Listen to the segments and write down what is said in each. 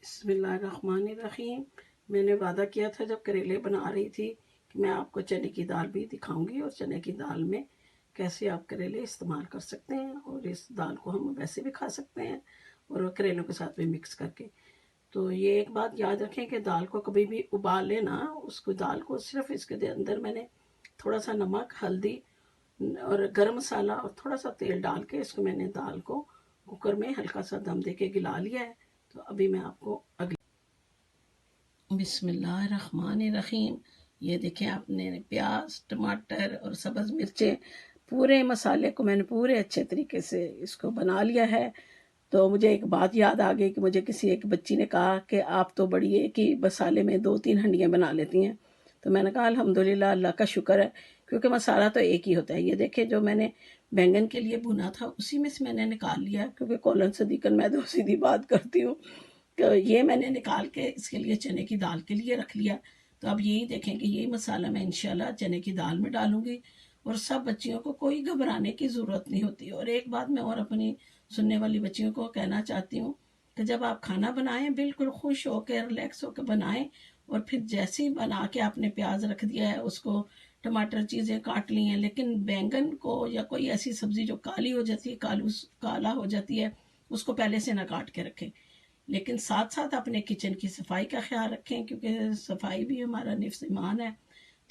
बिस्मिल्लाहिर्रहमानिर्रहीम। मैंने वादा किया था जब करेले बना रही थी कि मैं आपको चने की दाल भी दिखाऊंगी और चने की दाल में कैसे आप करेले इस्तेमाल कर सकते हैं, और इस दाल को हम वैसे भी खा सकते हैं और करेलों के साथ भी मिक्स करके। तो ये एक बात याद रखें कि दाल को कभी भी उबाल लेना, उसको दाल को सिर्फ इसके अंदर मैंने थोड़ा सा नमक, हल्दी और गरम मसाला और थोड़ा सा तेल डाल के इसको मैंने दाल को कुकर में हल्का सा दम दे के गिला लिया है। तो अभी मैं आपको बिस्मिल्लाहिर्रहमानिर्रहीम। ये देखें, आपने प्याज, टमाटर और सब्ज़ मिर्चें, पूरे मसाले को मैंने पूरे अच्छे तरीके से इसको बना लिया है। तो मुझे एक बात याद आ गई कि मुझे किसी एक बच्ची ने कहा कि आप तो बड़ी एक ही मसाले में 2-3 हंडियाँ बना लेती हैं। तो मैंने कहा अल्हम्दुलिल्लाह, अल्लाह का शुक्र है, क्योंकि मसाला तो एक ही होता है। ये देखें, जो मैंने बैंगन के लिए भुना था उसी में से मैंने निकाल लिया, क्योंकि कौलन सदीकन मैं तो सीधी बात करती हूँ। तो ये मैंने निकाल के इसके लिए चने की दाल के लिए रख लिया। तो अब यही देखें कि ये मसाला मैं इंशाल्लाह चने की दाल में डालूंगी, और सब बच्चियों को कोई घबराने की ज़रूरत नहीं होती। और एक बात मैं और अपनी सुनने वाली बच्चियों को कहना चाहती हूँ कि जब आप खाना बनाएं बिल्कुल खुश होकर, रिलैक्स होकर बनाएं। और फिर जैसे ही बना के आपने प्याज रख दिया है, उसको टमाटर चीज़ें काट ली हैं, लेकिन बैंगन को या कोई ऐसी सब्ज़ी जो काली हो जाती है, काला हो जाती है, उसको पहले से ना काट के रखें। लेकिन साथ साथ अपने किचन की सफाई का ख्याल रखें, क्योंकि सफाई भी हमारा निफ्स ईमान है।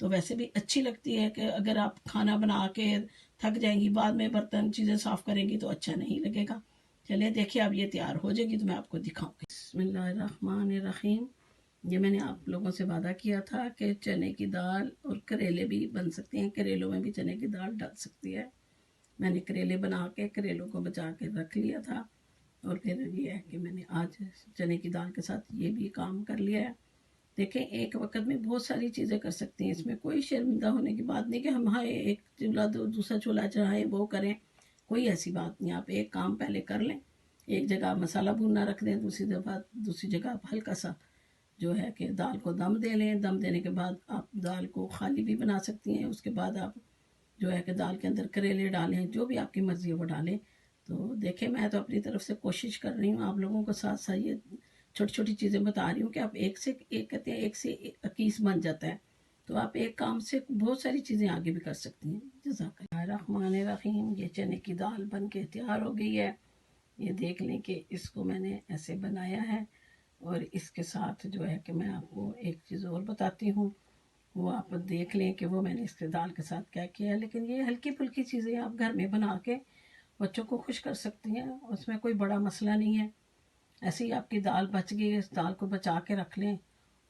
तो वैसे भी अच्छी लगती है कि अगर आप खाना बना के थक जाएंगी, बाद में बर्तन चीज़ें साफ़ करेंगी तो अच्छा नहीं लगेगा। चलिए देखिए, अब ये तैयार हो जाएगी तो मैं आपको दिखाऊंगी। बिस्मिल्लाहिर्रहमानिर्रहीम। ये मैंने आप लोगों से वादा किया था कि चने की दाल और करेले भी बन सकते हैं, करेलों में भी चने की दाल डाल सकती है। मैंने करेले बना के करेलों को बचा के रख लिया था, और फिर ये है कि मैंने आज चने की दाल के साथ ये भी काम कर लिया है। देखें, एक वक्त में बहुत सारी चीज़ें कर सकती हैं, इसमें कोई शर्मिंदा होने की बात नहीं कि हम हाँ एक चूल्हा दूसरा चूल्हा चढ़ाएं वो करें, कोई ऐसी बात नहीं। आप एक काम पहले कर लें, एक जगह मसाला भूनना रख दें, दूसरी जगह आप हल्का सा जो है कि दाल को दम दे लें। दम देने के बाद आप दाल को खाली भी बना सकती हैं। उसके बाद आप जो है कि दाल के अंदर करेले डालें, जो भी आपकी मर्ज़ी है वो डालें। तो देखें, मैं तो अपनी तरफ से कोशिश कर रही हूँ, आप लोगों को साथ साथ ये छोटी छोटी चीज़ें बता रही हूँ कि आप एक से एक, कहते हैं एक से 21 बन जाता है। तो आप एक काम से बहुत सारी चीज़ें आगे भी कर सकती हैं। जज़ाकल्लाह। ये चने की दाल बन के तैयार हो गई है। ये देख लें कि इसको मैंने ऐसे बनाया है, और इसके साथ जो है कि मैं आपको एक चीज़ और बताती हूँ, वो आप देख लें कि वो मैंने इसके दाल के साथ क्या किया है। लेकिन ये हल्की फुल्की चीज़ें आप घर में बना के बच्चों को खुश कर सकती हैं, उसमें कोई बड़ा मसला नहीं है। ऐसे ही आपकी दाल बच गई, इस दाल को बचा के रख लें,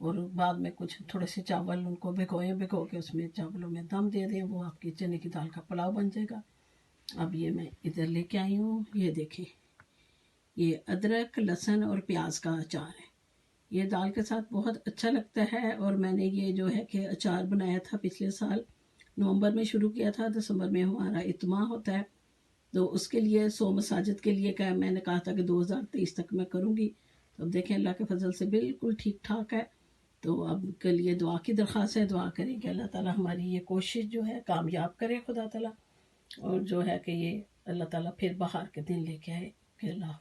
और बाद में कुछ थोड़े से चावल उनको भिगो के उसमें चावलों में दम दे दें, वो आपकी चने की दाल का पुलाव बन जाएगा। अब ये मैं इधर लेके आई हूँ, ये देखें, ये अदरक, लहसुन और प्याज का अचार है। ये दाल के साथ बहुत अच्छा लगता है, और मैंने ये जो है कि अचार बनाया था पिछले साल नवंबर में शुरू किया था, दिसंबर में हमारा इत्मा होता है। तो उसके लिए 100 मसाजिद के लिए क्या मैंने कहा था कि 2023 तक मैं करूँगी। तो अब देखें, अल्लाह के फजल से बिल्कुल ठीक ठाक है। तो अब के लिए दुआ की दरख्वास्त है, दुआ करें कि अल्लाह ताला हमारी ये कोशिश जो है कामयाब करे खुदा ताला, और जो है कि ये अल्लाह ताला फिर बाहर के दिन लेके आए। फिर अल्लाह